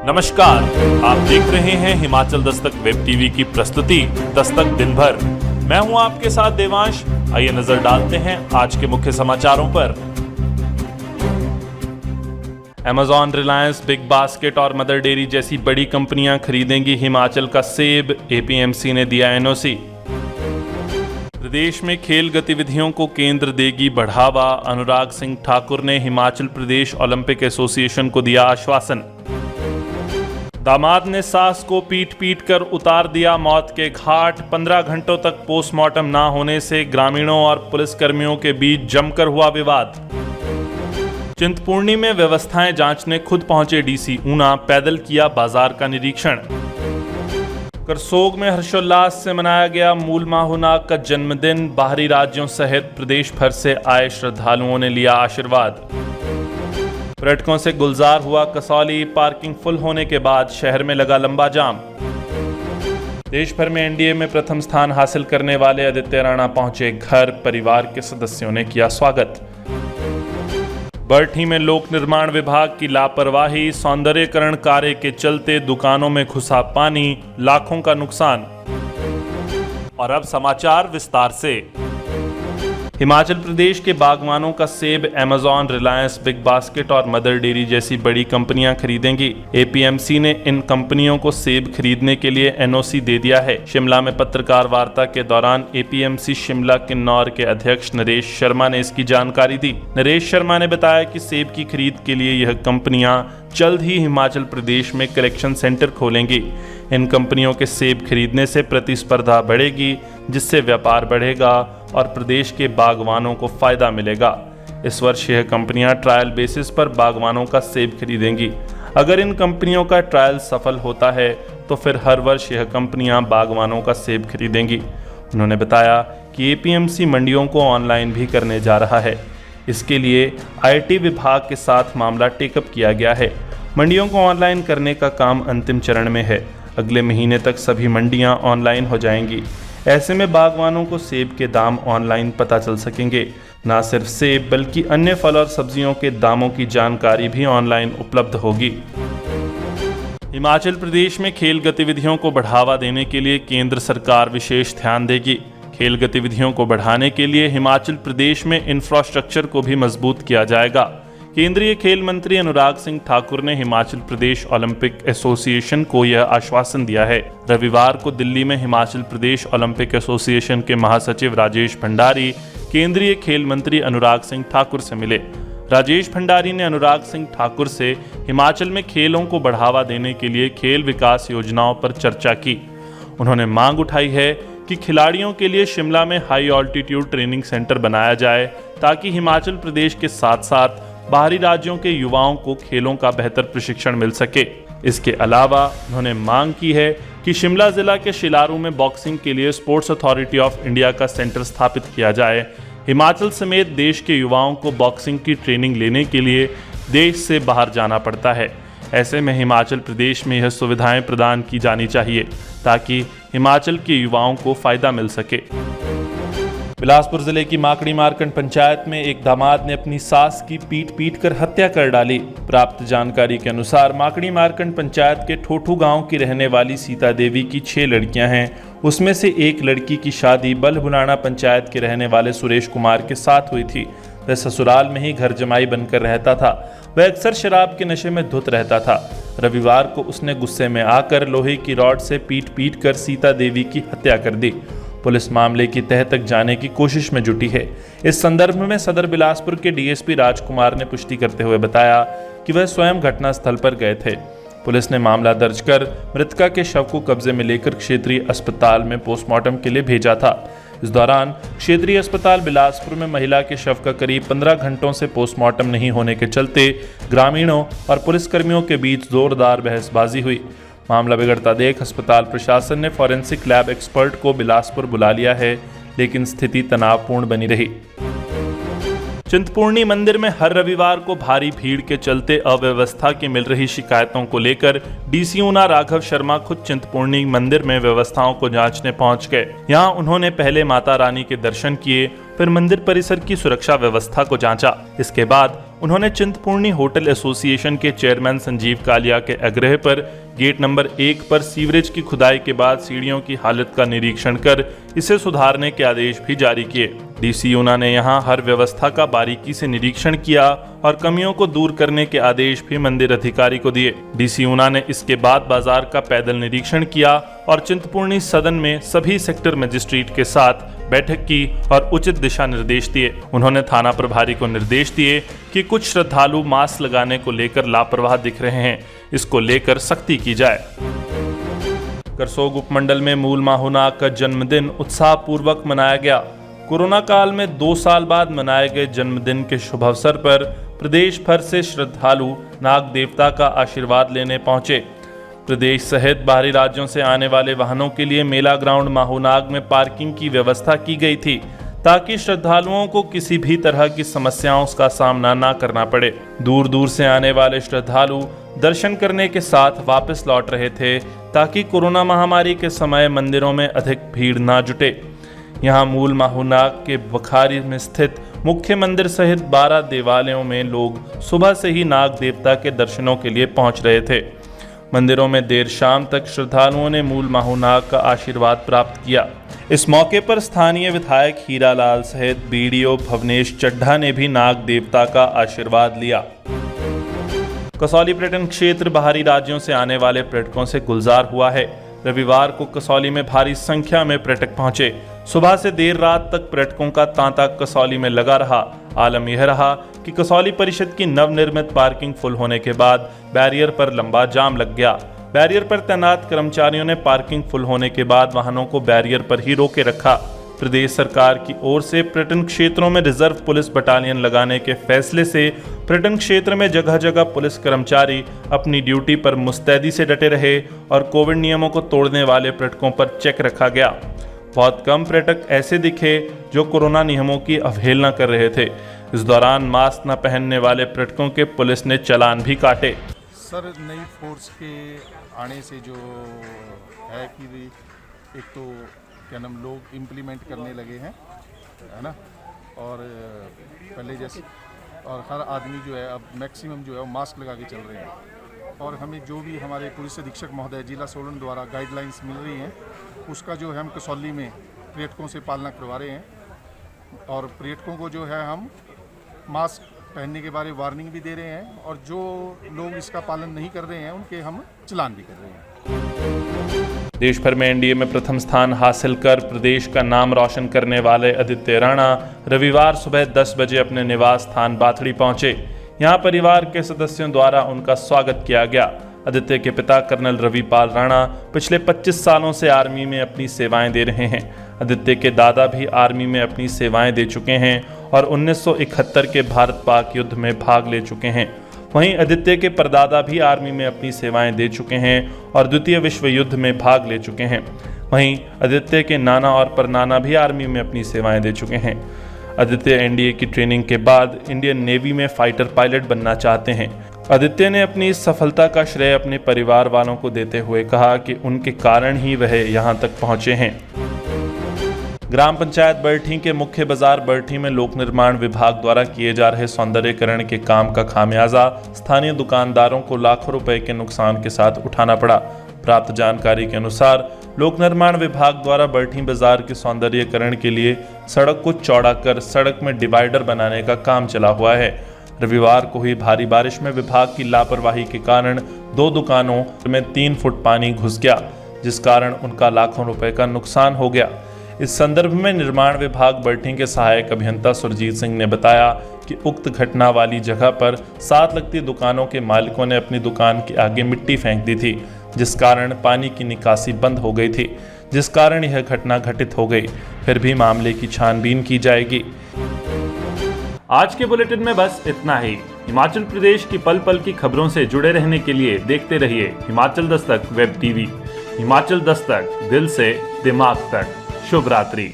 नमस्कार, आप देख रहे हैं हिमाचल दस्तक वेब टीवी की प्रस्तुति दस्तक दिन भर। मैं हूं आपके साथ देवांश। आइए नजर डालते हैं आज के मुख्य समाचारों पर। Amazon, रिलायंस, बिग बास्केट और मदर डेयरी जैसी बड़ी कंपनियां खरीदेंगी हिमाचल का सेब, एपीएमसी ने दिया एनओसी। प्रदेश में खेल गतिविधियों को केंद्र देगी बढ़ावा, अनुराग सिंह ठाकुर ने हिमाचल प्रदेश ओलंपिक एसोसिएशन को दिया आश्वासन। दामाद ने सास को पीट पीट कर उतार दिया मौत के घाट, 15 घंटों तक पोस्टमार्टम न होने से ग्रामीणों और पुलिसकर्मियों के बीच जमकर हुआ विवाद। चिंतपूर्णी में व्यवस्थाएं जांचने खुद पहुंचे डीसी ऊना, पैदल किया बाजार का निरीक्षण। करसोग में हर्षोल्लास से मनाया गया मूल माहूनाग का जन्मदिन, बाहरी राज्यों सहित प्रदेश भर से आए श्रद्धालुओं ने लिया आशीर्वाद। पर्यटकों से गुलजार हुआ कसौली, पार्किंग फुल होने के बाद शहर में लगा लंबा जाम। देश भर में एनडीए में प्रथम स्थान हासिल करने वाले आदित्य राणा पहुंचे घर, परिवार के सदस्यों ने किया स्वागत। बरठी में लोक निर्माण विभाग की लापरवाही, सौंदर्यकरण कार्य के चलते दुकानों में घुसा पानी, लाखों का नुकसान। और अब समाचार विस्तार से। हिमाचल प्रदेश के बागवानों का सेब Amazon, रिलायंस, बिग बास्केट और मदर डेयरी जैसी बड़ी कंपनियां खरीदेंगी। एपीएमसी ने इन कंपनियों को सेब खरीदने के लिए एनओसी दे दिया है। शिमला में पत्रकार वार्ता के दौरान एपीएमसी शिमला किन्नौर के अध्यक्ष नरेश शर्मा ने इसकी जानकारी दी। नरेश शर्मा ने बताया कि सेब की खरीद के लिए यह कंपनियां जल्द ही हिमाचल प्रदेश में कलेक्शन सेंटर खोलेंगी। इन कंपनियों के सेब खरीदने से प्रतिस्पर्धा बढ़ेगी, जिससे व्यापार बढ़ेगा और प्रदेश के बागवानों को फायदा मिलेगा। इस वर्ष यह कंपनियां ट्रायल बेसिस पर बागवानों का सेब खरीदेंगी। अगर इन कंपनियों का ट्रायल सफल होता है तो फिर हर वर्ष यह कंपनियां बागवानों का सेब खरीदेंगी। उन्होंने बताया कि एपीएमसी मंडियों को ऑनलाइन भी करने जा रहा है। इसके लिए आईटी विभाग के साथ मामला टेकअप किया गया है। मंडियों को ऑनलाइन करने का काम अंतिम चरण में है। अगले महीने तक सभी मंडियां ऑनलाइन हो जाएंगी। ऐसे में बागवानों को सेब के दाम ऑनलाइन पता चल सकेंगे। न सिर्फ सेब बल्कि अन्य फल और सब्जियों के दामों की जानकारी भी ऑनलाइन उपलब्ध होगी। हिमाचल प्रदेश में खेल गतिविधियों को बढ़ावा देने के लिए केंद्र सरकार विशेष ध्यान देगी। खेल गतिविधियों को बढ़ाने के लिए हिमाचल प्रदेश में इंफ्रास्ट्रक्चर को भी मजबूत किया जाएगा। केंद्रीय खेल मंत्री अनुराग सिंह ठाकुर ने हिमाचल प्रदेश ओलंपिक एसोसिएशन को यह आश्वासन दिया है। रविवार को दिल्ली में हिमाचल प्रदेश ओलंपिक एसोसिएशन के महासचिव राजेश भंडारी केंद्रीय खेल मंत्री अनुराग सिंह ठाकुर से मिले। राजेश भंडारी ने अनुराग सिंह ठाकुर से हिमाचल में खेलों को बढ़ावा देने के लिए खेल विकास योजनाओं पर चर्चा की। उन्होंने मांग उठाई है कि खिलाड़ियों के लिए शिमला में हाई ऑल्टीट्यूड ट्रेनिंग सेंटर बनाया जाए, ताकि हिमाचल प्रदेश के साथ साथ बाहरी राज्यों के युवाओं को खेलों का बेहतर प्रशिक्षण मिल सके। इसके अलावा उन्होंने मांग की है कि शिमला जिला के शिलारू में बॉक्सिंग के लिए स्पोर्ट्स अथॉरिटी ऑफ इंडिया का सेंटर स्थापित किया जाए। हिमाचल समेत देश के युवाओं को बॉक्सिंग की ट्रेनिंग लेने के लिए देश से बाहर जाना पड़ता है। ऐसे में हिमाचल प्रदेश में यह सुविधाएं प्रदान की जानी चाहिए, ताकि हिमाचल के युवाओं को फायदा मिल सके। बिलासपुर जिले की माकड़ी मार्कंड पंचायत में एक दामाद ने अपनी सास की पीट पीट कर हत्या कर डाली। प्राप्त जानकारी के अनुसार माकड़ी मार्कंड पंचायत के ठोठू गांव की रहने वाली सीता देवी की 6 लड़कियां हैं। उसमें से एक लड़की की शादी बल्हबुलाना पंचायत के रहने वाले सुरेश कुमार के साथ हुई थी। वह ससुराल में ही घर जमाई बनकर रहता था। वह अक्सर शराब के नशे में धुत रहता था। रविवार को उसने गुस्से में आकर लोहे की रॉड से पीट पीट कर सीता देवी की हत्या कर दी। पुलिस मामले की तह तक जाने की कोशिश में जुटी है। इस संदर्भ में सदर बिलासपुर के डीएसपी राजकुमार ने पुष्टि करते हुए बताया कि वह स्वयं घटनास्थल पर गए थे। पुलिस ने मामला दर्ज कर मृतका के शव को कब्जे में लेकर क्षेत्रीय अस्पताल में पोस्टमार्टम के लिए भेजा था। इस दौरान क्षेत्रीय अस्पताल बिलासपुर में महिला के शव का करीब 15 घंटों से पोस्टमार्टम नहीं होने के चलते ग्रामीणों और पुलिसकर्मियों के बीच जोरदार बहसबाजी हुई। मामला बिगड़ता देख अस्पताल प्रशासन ने फॉरेंसिक लैब एक्सपर्ट को बिलासपुर बुला लिया है, लेकिन स्थिति तनावपूर्ण बनी रही। चिंतपूर्णी मंदिर में हर रविवार को भारी भीड़ के चलते अव्यवस्था की मिल रही शिकायतों को लेकर डीसी ऊना राघव शर्मा खुद चिंतपूर्णी मंदिर में व्यवस्थाओं को जांचने पहुंच गए। यहां उन्होंने पहले माता रानी के दर्शन किए, फिर मंदिर परिसर की सुरक्षा व्यवस्था को जांचा। इसके बाद उन्होंने चिंतपूर्णी होटल एसोसिएशन के चेयरमैन संजीव कालिया के आग्रह पर गेट नंबर 1 पर सीवरेज की खुदाई के बाद सीढ़ियों की हालत का निरीक्षण कर इसे सुधारने के आदेश भी जारी किए। डीसी ऊना ने यहां हर व्यवस्था का बारीकी से निरीक्षण किया और कमियों को दूर करने के आदेश भी मंदिर अधिकारी को दिए। डीसी ऊना ने इसके बाद बाजार का पैदल निरीक्षण किया और चिंतपूर्णी सदन में सभी सेक्टर मजिस्ट्रेट के साथ बैठक की और उचित दिशा निर्देश दिए। उन्होंने थाना प्रभारी को निर्देश दिए कि कुछ श्रद्धालु मास्क लगाने को लेकर लापरवाह दिख रहे हैं, इसको लेकर सख्ती की जाए। करसोग उपमंडल में मूल माहूनाग का जन्मदिन उत्साहपूर्वक मनाया गया। कोरोना काल में 2 साल बाद मनाए गए जन्मदिन के शुभ अवसर पर प्रदेश भर से श्रद्धालु नाग देवता का आशीर्वाद लेने पहुंचे। प्रदेश सहित बाहरी राज्यों से आने वाले वाहनों के लिए मेला ग्राउंड माहूनाग में पार्किंग की व्यवस्था की गई थी ताकि श्रद्धालुओं को किसी भी तरह की समस्याओं का सामना न करना पड़े। दूर दूर से आने वाले श्रद्धालु दर्शन करने के साथ वापस लौट रहे थे ताकि कोरोना महामारी के समय मंदिरों में अधिक भीड़ न जुटे। यहाँ मूल माहूनाग के बखारी में स्थित मुख्य मंदिर सहित 12 देवालयों में लोग सुबह से ही नाग देवता के दर्शनों के लिए पहुंच रहे थे। मंदिरों में देर शाम तक श्रद्धालुओं ने मूल माहूनाग का आशीर्वाद प्राप्त किया। इस मौके पर स्थानीय विधायक हीरालाल सहित बीडीओ भवनेश चड्ढा ने भी नाग देवता का आशीर्वाद लिया। कसौली पर्यटन क्षेत्र बाहरी राज्यों से आने वाले पर्यटकों से गुलजार हुआ है। रविवार को कसौली में भारी संख्या में पर्यटक पहुंचे। सुबह से देर रात तक पर्यटकों का तांता कसौली में लगा रहा। आलम यह रहा कि कसौली परिषद की नवनिर्मित पार्किंग फुल होने के बाद बैरियर पर लंबा जाम लग गया। बैरियर पर तैनात कर्मचारियों ने पार्किंग फुल होने के बाद वाहनों को बैरियर पर ही रोके रखा। प्रदेश सरकार की ओर से पर्यटन क्षेत्रों में रिजर्व पुलिस बटालियन लगाने के फैसले से पर्यटन क्षेत्र में जगह जगह पुलिस कर्मचारी अपनी ड्यूटी पर मुस्तैदी से डटे रहे और कोविड नियमों को तोड़ने वाले पर्यटकों पर चेक रखा गया। बहुत कम पर्यटक ऐसे दिखे जो कोरोना नियमों की अवहेलना कर रहे थे। इस दौरान मास्क न पहनने वाले पर्यटकों के पुलिस ने चालान भी काटे। सर, नई फोर्स के आने से जो है कि एक तो क्या नाम लोग इम्प्लीमेंट करने लगे हैं, है ना, और पहले जैसे और हर आदमी जो है अब मैक्सिमम जो है वो मास्क लगा के चल रहे हैं। और हमें जो भी हमारे पुलिस अधीक्षक महोदय जिला सोलन द्वारा गाइडलाइंस मिल रही हैं उसका जो है हम कसौली में पर्यटकों से पालना करवा रहे हैं। और पर्यटकों को जो है हम मास्क पहनने के बारे में वार्निंग भी दे रहे हैं और जो लोग इसका पालन नहीं कर रहे हैं उनके हम चालान भी कर रहे हैं। देश भर में एनडीए में प्रथम स्थान हासिल कर प्रदेश का नाम रोशन करने वाले आदित्य राणा रविवार सुबह 10 बजे अपने निवास स्थान बाथड़ी पहुंचे। यहां परिवार के सदस्यों द्वारा उनका स्वागत किया गया। आदित्य के पिता कर्नल रविपाल राणा पिछले 25 सालों से आर्मी में अपनी सेवाएं दे रहे हैं। आदित्य के दादा भी आर्मी में अपनी सेवाएं दे चुके हैं और 1971 के भारत पाक युद्ध में भाग ले चुके हैं। वहीं आदित्य के परदादा भी आर्मी में अपनी सेवाएं दे चुके हैं और द्वितीय विश्व युद्ध में भाग ले चुके हैं। वहीं आदित्य के नाना और परनाना भी आर्मी में अपनी सेवाएं दे चुके हैं। आदित्य एनडीए की ट्रेनिंग के बाद इंडियन नेवी में फाइटर पायलट बनना चाहते हैं। आदित्य ने अपनी इस सफलता का श्रेय अपने परिवार वालों को देते हुए कहा कि उनके कारण ही वह यहाँ तक पहुँचे हैं। ग्राम पंचायत बरठी के मुख्य बाजार बरठी में लोक निर्माण विभाग द्वारा किए जा रहे सौंदर्यीकरण के काम का खामियाजा स्थानीय दुकानदारों को लाखों रुपए के नुकसान के साथ उठाना पड़ा। प्राप्त जानकारी के अनुसार लोक निर्माण विभाग द्वारा बरठी बाजार के सौंदर्यीकरण के लिए सड़क को चौड़ा कर सड़क में डिवाइडर बनाने का काम चला हुआ है। रविवार को हुई भारी बारिश में विभाग की लापरवाही के कारण 2 दुकानों में 3 फुट पानी घुस गया, जिस कारण उनका लाखों रुपए का नुकसान हो गया। इस संदर्भ में निर्माण विभाग बरठी के सहायक अभियंता सुरजीत सिंह ने बताया कि उक्त घटना वाली जगह पर साथ लगती दुकानों के मालिकों ने अपनी दुकान के आगे मिट्टी फेंक दी थी, जिस कारण पानी की निकासी बंद हो गई थी, जिस कारण यह घटना घटित हो गई। फिर भी मामले की छानबीन की जाएगी। आज के बुलेटिन में बस इतना ही। हिमाचल प्रदेश की पल पल की खबरों से जुड़े रहने के लिए देखते रहिए हिमाचल दस्तक वेब टीवी। हिमाचल दस्तक, दिल से दिमाग तक। शुभ रात्रि।